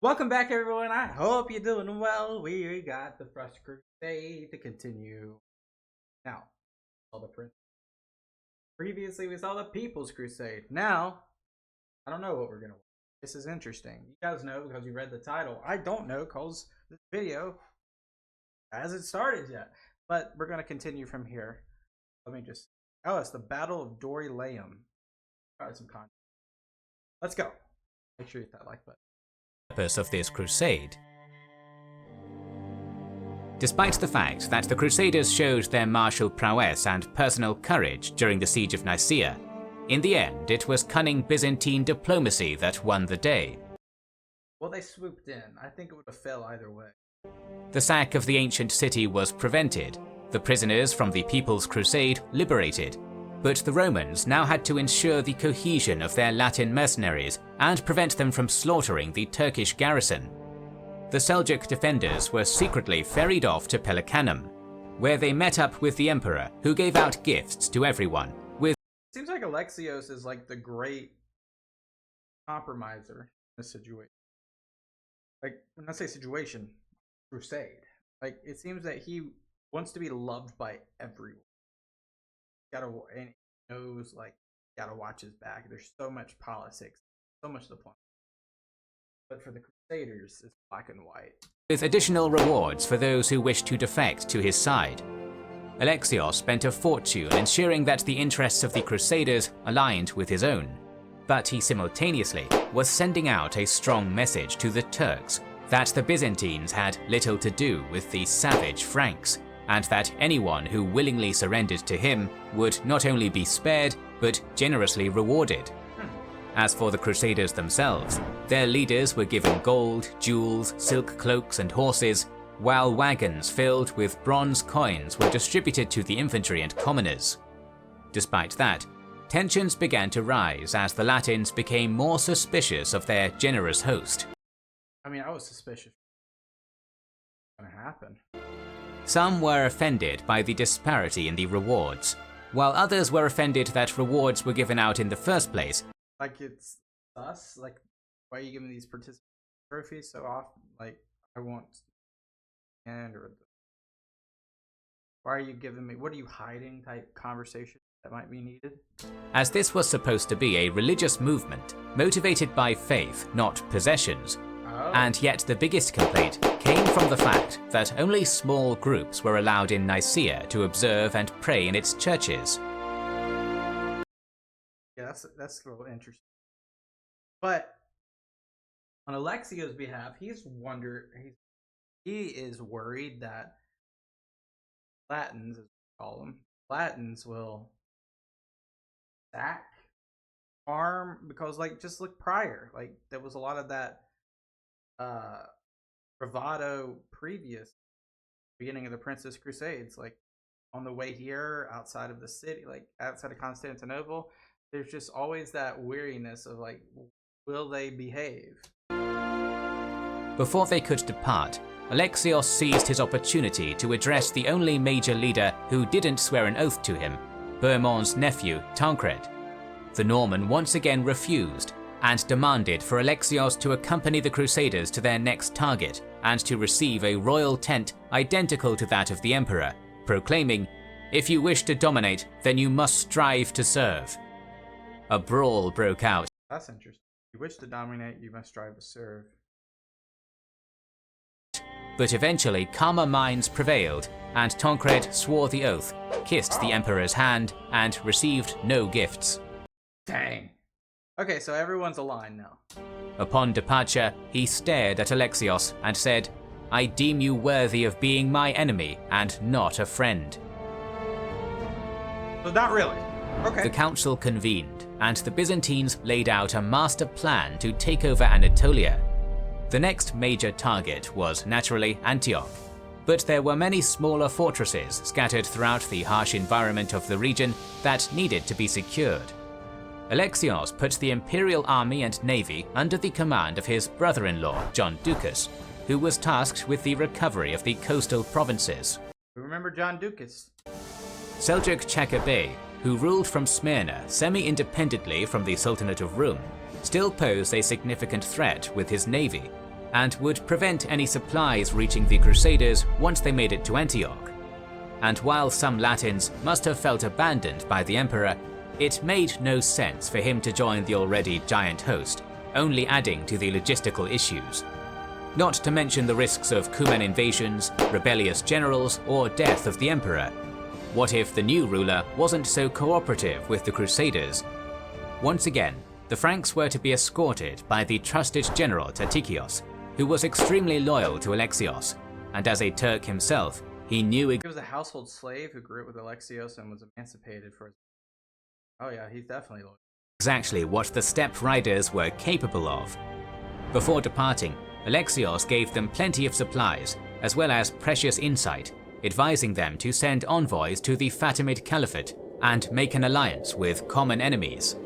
Welcome back, everyone. I hope you're doing well. We got the First Crusade to continue. Now, all the prince. Previously, we saw the People's Crusade. Now, I don't know what we're gonna watch. This is interesting. You guys know because you read the title. I don't know because this video hasn't started yet. But we're gonna continue from here. Let me just. Oh, it's the Battle of Dorylaeum. Try some content. Let's go. Make sure you hit that like button. Purpose of this crusade. Despite the fact that the Crusaders showed their martial prowess and personal courage during the siege of Nicaea, in the end it was cunning Byzantine diplomacy that won the day. Well, they swooped in. I think it would have fell either way. The sack of the ancient city was prevented, the prisoners from the People's Crusade liberated, but the Romans now had to ensure the cohesion of their Latin mercenaries and prevent them from slaughtering the Turkish garrison. The Seljuk defenders were secretly ferried off to Pelicanum, where they met up with the emperor, who gave out gifts to everyone. Seems like Alexios is like the great compromiser in this situation. Like, when I say situation, crusade. Like, it seems that he wants to be loved by everyone. And he knows, like, gotta watch his back. There's so much politics, so much diplomacy. But for the Crusaders, it's black and white. With additional rewards for those who wished to defect to his side. Alexios spent a fortune ensuring that the interests of the Crusaders aligned with his own. But he simultaneously was sending out a strong message to the Turks that the Byzantines had little to do with the savage Franks, and that anyone who willingly surrendered to him would not only be spared, but generously rewarded. As for the Crusaders themselves, their leaders were given gold, jewels, silk cloaks and horses, while wagons filled with bronze coins were distributed to the infantry and commoners. Despite that, tensions began to rise as the Latins became more suspicious of their generous host. I mean, I was suspicious. What's gonna happen? Some were offended by the disparity in the rewards, while others were offended that rewards were given out in the first place. Like, it's us? Like, why are you giving these participant trophies so often? Like, I want... Why are you giving me... What are you hiding type conversation that might be needed? As this was supposed to be a religious movement, motivated by faith, not possessions. And yet the biggest complaint came from the fact that only small groups were allowed in Nicaea to observe and pray in its churches. Yeah, that's a little interesting. But on Alexios' behalf, he is worried that Latins, as we call them, Latins will sack, farm, because, like, just look prior, like, there was a lot of that bravado previous beginning of the Princess Crusades, like on the way here, outside of the city, like outside of Constantinople, there's just always that weariness of, like, will they behave? Before they could depart, Alexios seized his opportunity to address the only major leader who didn't swear an oath to him, Bohemond's nephew, Tancred. The Norman once again refused, and demanded for Alexios to accompany the Crusaders to their next target and to receive a royal tent identical to that of the emperor, proclaiming, "If you wish to dominate, then you must strive to serve." A brawl broke out. That's interesting. If you wish to dominate, you must strive to serve. But eventually calmer minds prevailed, and Tancred swore the oath, kissed the emperor's hand, and received no gifts. Dang. Okay, so everyone's aligned now. Upon departure, he stared at Alexios and said, "I deem you worthy of being my enemy and not a friend." So not really. Okay. The council convened, and the Byzantines laid out a master plan to take over Anatolia. The next major target was naturally Antioch, but there were many smaller fortresses scattered throughout the harsh environment of the region that needed to be secured. Alexios put the imperial army and navy under the command of his brother-in-law, John Ducas, who was tasked with the recovery of the coastal provinces. Remember John Ducas? Seljuk Chaka Bey, who ruled from Smyrna semi-independently from the Sultanate of Rum, still posed a significant threat with his navy. and would prevent any supplies reaching the Crusaders once they made it to Antioch. And while some Latins must have felt abandoned by the emperor, it made no sense for him to join the already giant host, only adding to the logistical issues. Not to mention the risks of Cuman invasions, rebellious generals, or death of the emperor. What if the new ruler wasn't so cooperative with the Crusaders? Once again, the Franks were to be escorted by the trusted general Tatikios, who was extremely loyal to Alexios, and as a Turk himself, he knew he was a household slave who grew up with Alexios and was emancipated for his... Oh yeah, he's definitely loyal. Exactly what the steppe riders were capable of. Before departing, Alexios gave them plenty of supplies, as well as precious insight, advising them to send envoys to the Fatimid Caliphate and make an alliance with common enemies.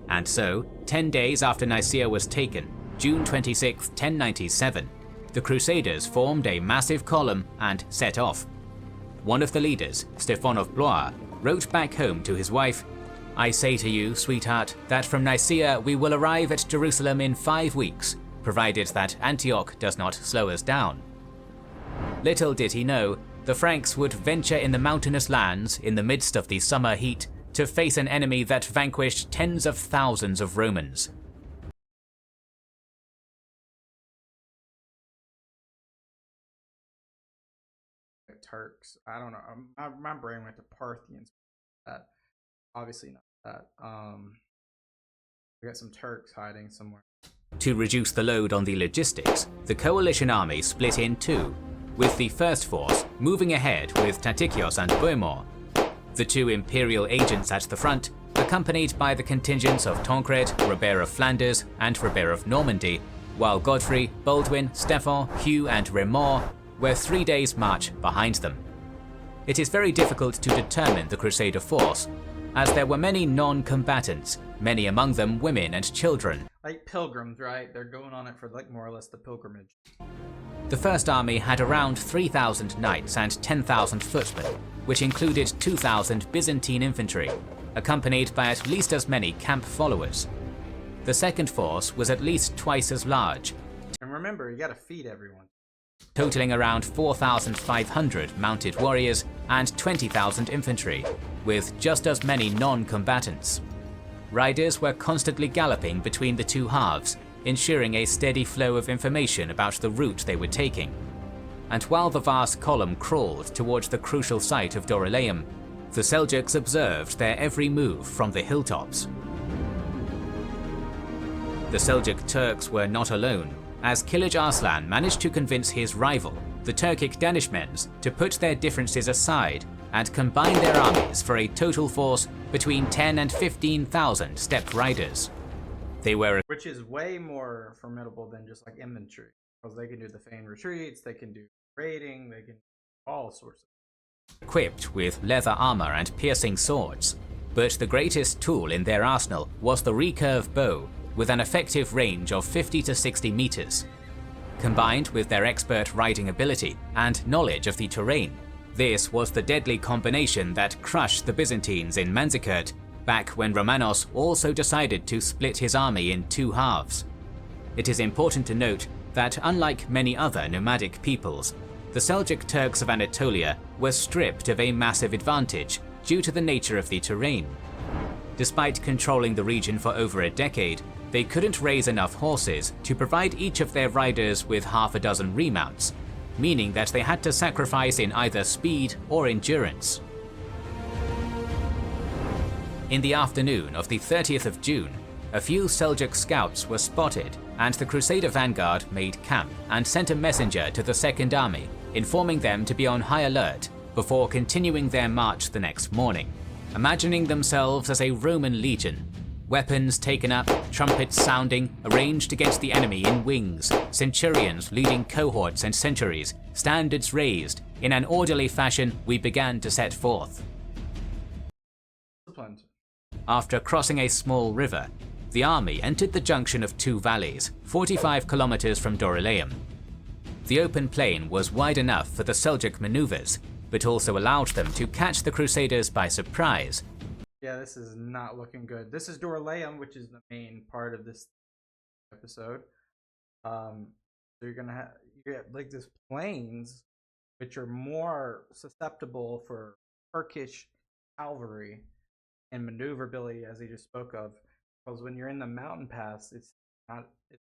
And so, 10 days after Nicaea was taken, June 26, 1097, the Crusaders formed a massive column and set off. One of the leaders, Stefan of Blois, wrote back home to his wife, "I say to you, sweetheart, that from Nicaea we will arrive at Jerusalem in 5 weeks, provided that Antioch does not slow us down." Little did he know, the Franks would venture in the mountainous lands in the midst of the summer heat to face an enemy that vanquished tens of thousands of Romans. Turks. I don't know. My brain went to Parthians. That obviously not that. We got some Turks hiding somewhere. To reduce the load on the logistics, the coalition army split in two, with the first force moving ahead with Tatikios and Bohemond, the two imperial agents at the front, accompanied by the contingents of Tancred, Robert of Flanders, and Robert of Normandy, while Godfrey, Baldwin, Stefan, Hugh, and Raymond were 3 days' march behind them. It is very difficult to determine the Crusader force, as there were many non-combatants, many among them women and children. Like pilgrims, right? They're going on it for like more or less the pilgrimage. The First Army had around 3,000 knights and 10,000 footmen, which included 2,000 Byzantine infantry, accompanied by at least as many camp followers. The second force was at least twice as large, and remember, you gotta feed everyone. Totaling around 4,500 mounted warriors and 20,000 infantry, with just as many non-combatants. Riders were constantly galloping between the two halves, ensuring a steady flow of information about the route they were taking. And while the vast column crawled towards the crucial site of Dorylaeum, the Seljuks observed their every move from the hilltops. The Seljuk Turks were not alone, as Kilij Arslan managed to convince his rival, the Turkic Danishmends, to put their differences aside and combine their armies for a total force between 10 and 15,000 steppe riders. They were, which is way more formidable than just like infantry, because they can do the feigned retreats, they can do raiding, they can do all sorts of... equipped with leather armor and piercing swords, but the greatest tool in their arsenal was the recurve bow, with an effective range of 50 to 60 meters. Combined with their expert riding ability and knowledge of the terrain, this was the deadly combination that crushed the Byzantines in Manzikert, back when Romanos also decided to split his army in two halves. It is important to note that unlike many other nomadic peoples, the Seljuk Turks of Anatolia were stripped of a massive advantage due to the nature of the terrain. Despite controlling the region for over a decade, they couldn't raise enough horses to provide each of their riders with half a dozen remounts, meaning that they had to sacrifice in either speed or endurance. In the afternoon of the 30th of June, a few Seljuk scouts were spotted, and the Crusader vanguard made camp and sent a messenger to the Second Army, informing them to be on high alert before continuing their march the next morning. Imagining themselves as a Roman legion, weapons taken up, trumpets sounding, arranged against the enemy in wings, centurions leading cohorts and centuries, standards raised, in an orderly fashion we began to set forth. After crossing a small river, the army entered the junction of two valleys, 45 kilometers from Dorylaeum. The open plain was wide enough for the Seljuk maneuvers, but also allowed them to catch the Crusaders by surprise. Yeah, this is not looking good. This is Dorylaeum, which is the main part of this. episode. So you're gonna have you get like these plains, which are more susceptible for Turkish cavalry and maneuverability, as he just spoke of. Because when you're in the mountain pass, it's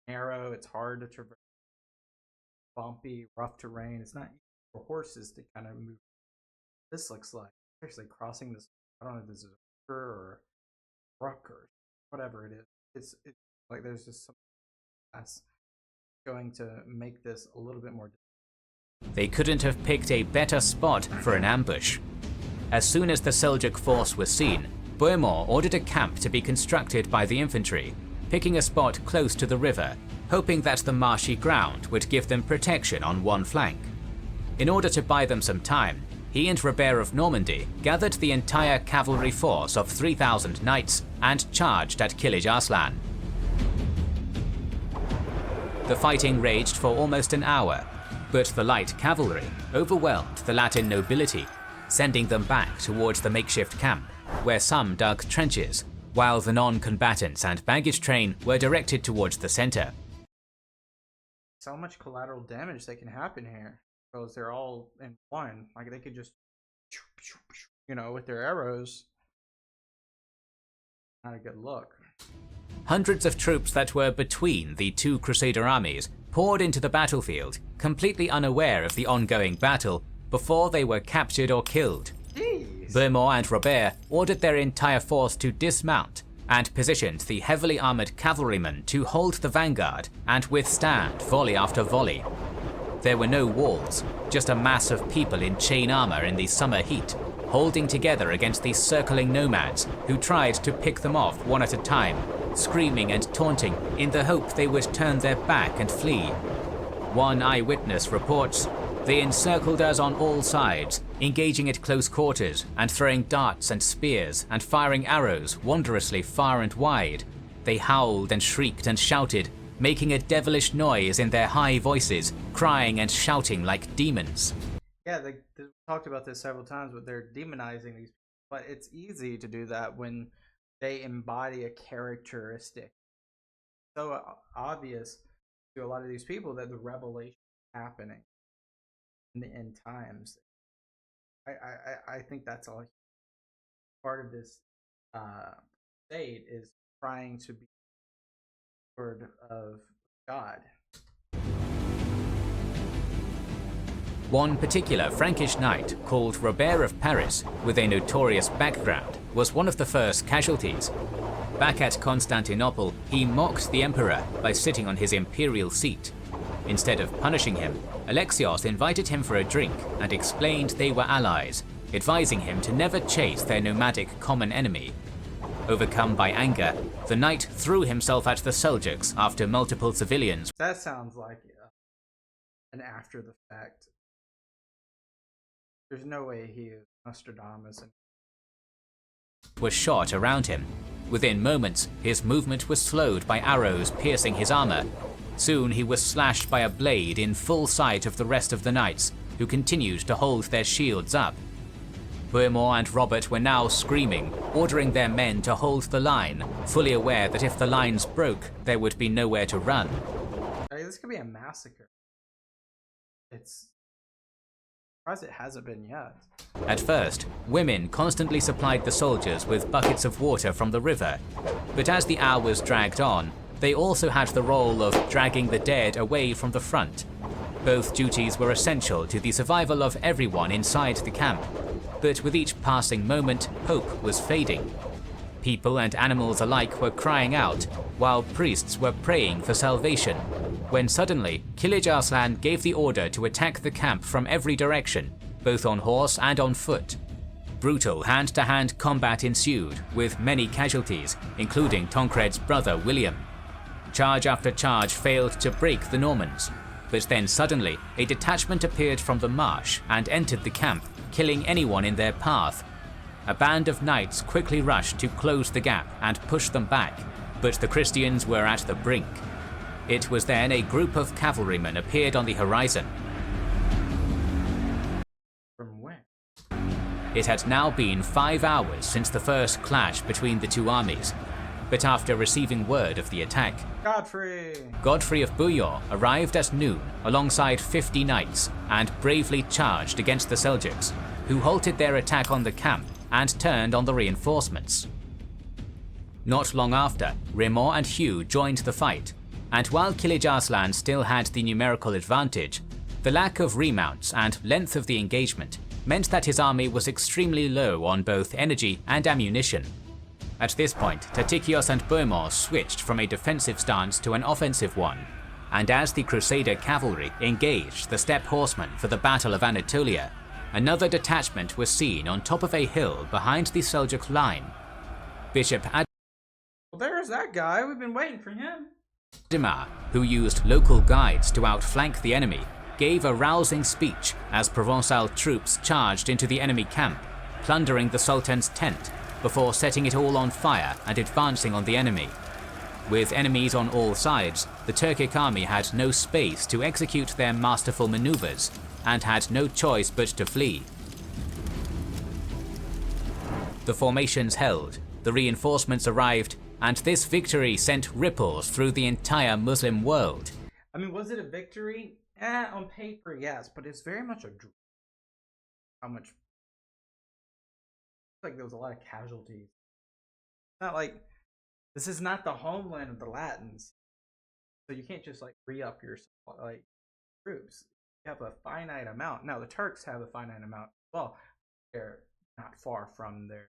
narrow, it's hard to traverse, bumpy, rough terrain. It's not easy for horses to kind of move. This looks like actually crossing this. I don't know if this is a river or a brook or whatever it is. It's like there's just some that's going to make this a little bit more. They couldn't have picked a better spot for an ambush. As soon as the Seljuk force was seen, Bohemond ordered a camp to be constructed by the infantry, picking a spot close to the river, hoping that the marshy ground would give them protection on one flank. In order to buy them some time, he and Robert of Normandy gathered the entire cavalry force of 3,000 knights and charged at Kilij Arslan. The fighting raged for almost an hour, but the light cavalry overwhelmed the Latin nobility, sending them back towards the makeshift camp, where some dug trenches, while the non-combatants and baggage train were directed towards the center. So much collateral damage that can happen here, because they're all in one. Like they could just, with their arrows. Not a good look. Hundreds of troops that were between the two Crusader armies poured into the battlefield, completely unaware of the ongoing battle, before they were captured or killed. Jeez. Bohemond and Robert ordered their entire force to dismount and positioned the heavily armoured cavalrymen to hold the vanguard and withstand volley after volley. There were no walls, just a mass of people in chain armour in the summer heat, holding together against these circling nomads who tried to pick them off one at a time, screaming and taunting in the hope they would turn their back and flee. One eyewitness reports, "They encircled us on all sides, engaging at close quarters and throwing darts and spears and firing arrows wondrously far and wide. They howled and shrieked and shouted, making a devilish noise in their high voices, crying and shouting like demons." Yeah, they talked about this several times, but they're demonizing these people. But it's easy to do that when they embody a characteristic. So obvious to a lot of these people that the revelation is happening in the end times. I think that's all part of this state is trying to be the word of God. One particular Frankish knight called Robert of Paris, with a notorious background, was one of the first casualties. Back at Constantinople, he mocked the emperor by sitting on his imperial seat. Instead of punishing him, Alexios invited him for a drink and explained they were allies, advising him to never chase their nomadic common enemy. Overcome by anger, the knight threw himself at the Seljuks after multiple civilians. That sounds like an after the fact. There's no way he is Nostradamus. Was shot around him. Within moments, his movement was slowed by arrows piercing his armor. Soon he was slashed by a blade in full sight of the rest of the knights, who continued to hold their shields up. Bohemond and Robert were now screaming, ordering their men to hold the line, fully aware that if the lines broke, there would be nowhere to run. This could be a massacre. It's surprised it hasn't been yet. At first, women constantly supplied the soldiers with buckets of water from the river, but as the hours dragged on, they also had the role of dragging the dead away from the front. Both duties were essential to the survival of everyone inside the camp, but with each passing moment, hope was fading. People and animals alike were crying out, while priests were praying for salvation, when suddenly Kilij Arslan gave the order to attack the camp from every direction, both on horse and on foot. Brutal hand-to-hand combat ensued, with many casualties, including Tancred's brother William. Charge after charge failed to break the Normans, but then suddenly a detachment appeared from the marsh and entered the camp, killing anyone in their path. A band of knights quickly rushed to close the gap and push them back, but the Christians were at the brink. It was then a group of cavalrymen appeared on the horizon. From where? It had now been 5 hours since the first clash between the two armies, but after receiving word of the attack, Godfrey of Bouillon arrived at noon alongside 50 knights and bravely charged against the Seljuks, who halted their attack on the camp and turned on the reinforcements. Not long after, Raymond and Hugh joined the fight, and while Kilij Arslan still had the numerical advantage, the lack of remounts and length of the engagement meant that his army was extremely low on both energy and ammunition. At this point, Tatikios and Bohemond switched from a defensive stance to an offensive one, and as the Crusader cavalry engaged the steppe horsemen for the Battle of Anatolia, another detachment was seen on top of a hill behind the Seljuk line. Bishop Well, there's that guy. We've been waiting for him. Ademar, who used local guides to outflank the enemy, gave a rousing speech as Provençal troops charged into the enemy camp, plundering the Sultan's tent before setting it all on fire and advancing on the enemy. With enemies on all sides, the Turkic army had no space to execute their masterful maneuvers and had no choice but to flee. The formations held, the reinforcements arrived, and this victory sent ripples through the entire Muslim world. I mean, was it a victory? On paper, yes, but it's very much a draw. How much? Like there was a lot of casualties. Not like this is not the homeland of the Latins, so you can't just like re-up your like troops. You have a finite amount. Now the Turks have a finite amount as well. They're not far from their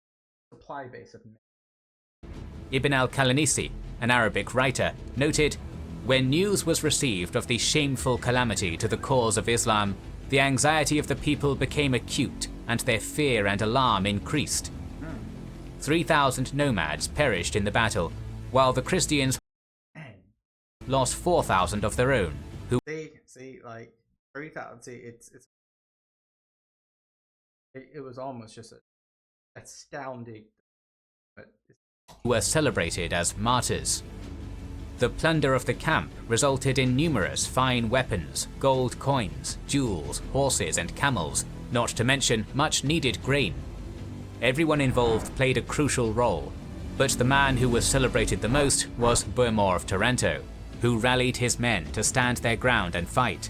supply base of men. Ibn al-Qalanisi, an Arabic writer, noted, "When news was received of the shameful calamity to the cause of Islam, the anxiety of the people became acute and their fear and alarm increased. 3,000 nomads perished in the battle, while the Christians lost 4,000 of their own, who see like 3,000. See, it was almost just a astounding, but were celebrated as martyrs. The plunder of the camp resulted in numerous fine weapons, gold coins, jewels, horses and camels, not to mention much needed grain. Everyone involved played a crucial role, but the man who was celebrated the most was Bohemond of Taranto, who rallied his men to stand their ground and fight.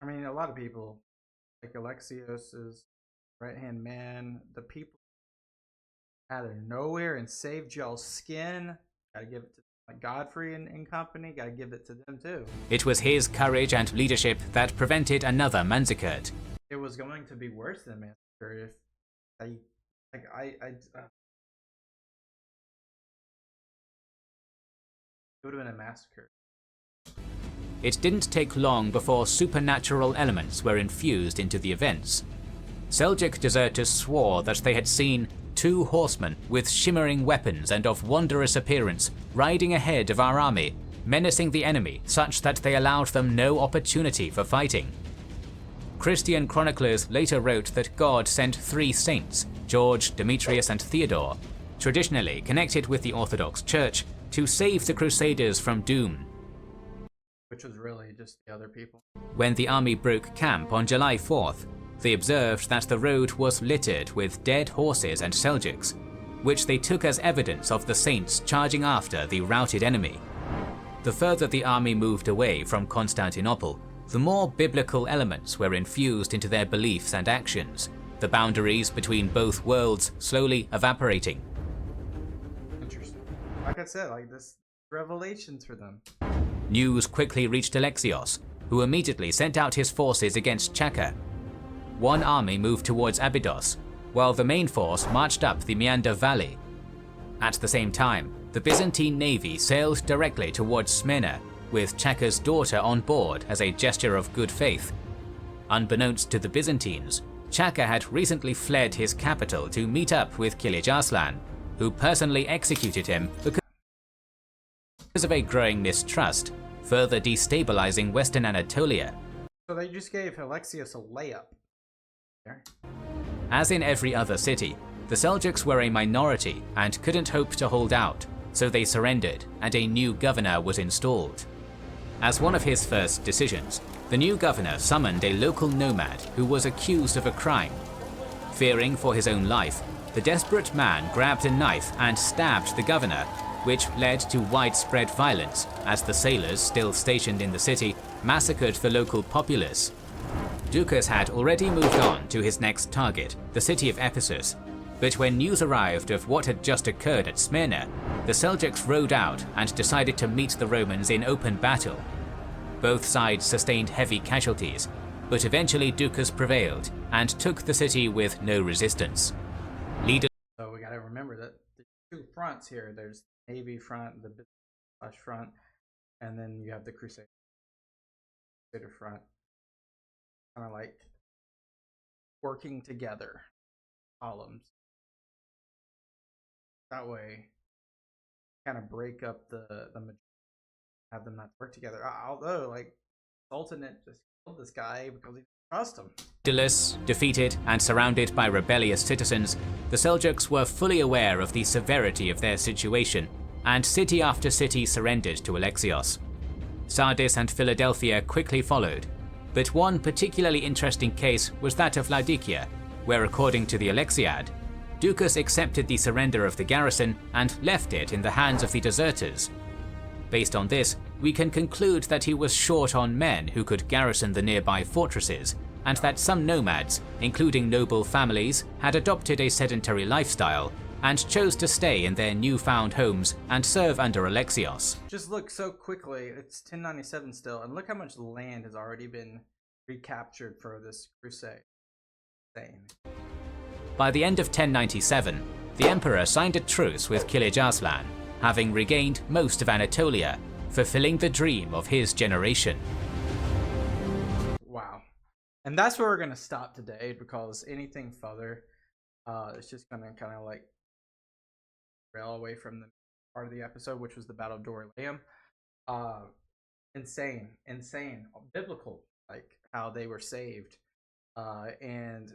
I mean, a lot of people, like Alexios's right-hand man, the people out of nowhere and saved y'all's skin. Gotta give it to like Godfrey and company, gotta give it to them too. It was his courage and leadership that prevented another Manzikert. It was going to be worse than massacre if it would have been a massacre. It didn't take long before supernatural elements were infused into the events. Seljuk deserters swore that they had seen 2 horsemen with shimmering weapons and of wondrous appearance riding ahead of our army, menacing the enemy such that they allowed them no opportunity for fighting. Christian chroniclers later wrote that God sent 3 saints, George, Demetrius and Theodore, traditionally connected with the Orthodox Church, to save the Crusaders from doom. Which was really just the other people. When the army broke camp on July 4th, they observed that the road was littered with dead horses and Seljuks, which they took as evidence of the saints charging after the routed enemy. The further the army moved away from Constantinople, the more biblical elements were infused into their beliefs and actions, the boundaries between both worlds slowly evaporating. Interesting. Like I said, like this revelations for them. News quickly reached Alexios, who immediately sent out his forces against Chaka. One army moved towards Abydos, while the main force marched up the Meander Valley. At the same time, the Byzantine navy sailed directly towards Smyrna, with Chaka's daughter on board as a gesture of good faith. Unbeknownst to the Byzantines, Chaka had recently fled his capital to meet up with Kilij Arslan, who personally executed him because of a growing mistrust, further destabilizing Western Anatolia. So they just gave Alexios a layup. There. As in every other city, the Seljuks were a minority and couldn't hope to hold out, so they surrendered and a new governor was installed. As one of his first decisions, the new governor summoned a local nomad who was accused of a crime. Fearing for his own life, the desperate man grabbed a knife and stabbed the governor, which led to widespread violence as the sailors still stationed in the city massacred the local populace. Ducas had already moved on to his next target, the city of Ephesus, but when news arrived of what had just occurred at Smyrna, the Seljuks rode out and decided to meet the Romans in open battle. Both sides sustained heavy casualties, but eventually Ducas prevailed and took the city with no resistance. So we gotta remember that there's two fronts here. There's the Navy front, the business front, and then you have the Crusader front. Kind of like working together, columns. That way, kind of break up the have them not work together. Although, like, Sultanate just killed this guy because he didn't trust him. Daedalus, defeated and surrounded by rebellious citizens, the Seljuks were fully aware of the severity of their situation, and city after city surrendered to Alexios. Sardis and Philadelphia quickly followed, but one particularly interesting case was that of Laodicea, where according to the Alexiad, Ducas accepted the surrender of the garrison and left it in the hands of the deserters. Based on this, we can conclude that he was short on men who could garrison the nearby fortresses, and that some nomads, including noble families, had adopted a sedentary lifestyle and chose to stay in their newfound homes and serve under Alexios. Just look so quickly, it's 1097 still, and look how much land has already been recaptured for this crusade. Insane. By the end of 1097, the emperor signed a truce with Kilij Arslan, having regained most of Anatolia, fulfilling the dream of his generation. Wow. And that's where we're going to stop today, because anything further, it's just going to kind of like rail away from the part of the episode, which was the Battle of Dorylaeum. Insane, biblical, like how they were saved, and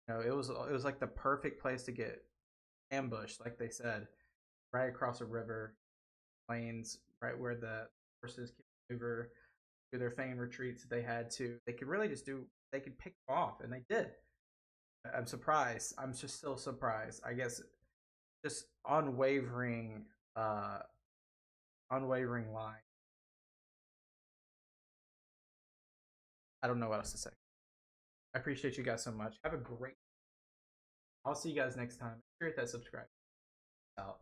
you know, it was like the perfect place to get ambushed, like they said, right across a river, plains, right where the forces could maneuver through their famed retreats that they had to. They could really just they could pick them off, and they did. I'm surprised. I'm just still surprised. I guess just unwavering line. I don't know what else to say. I appreciate you guys so much. Have a great. I'll see you guys next time. Make sure to hit that subscribe. Out.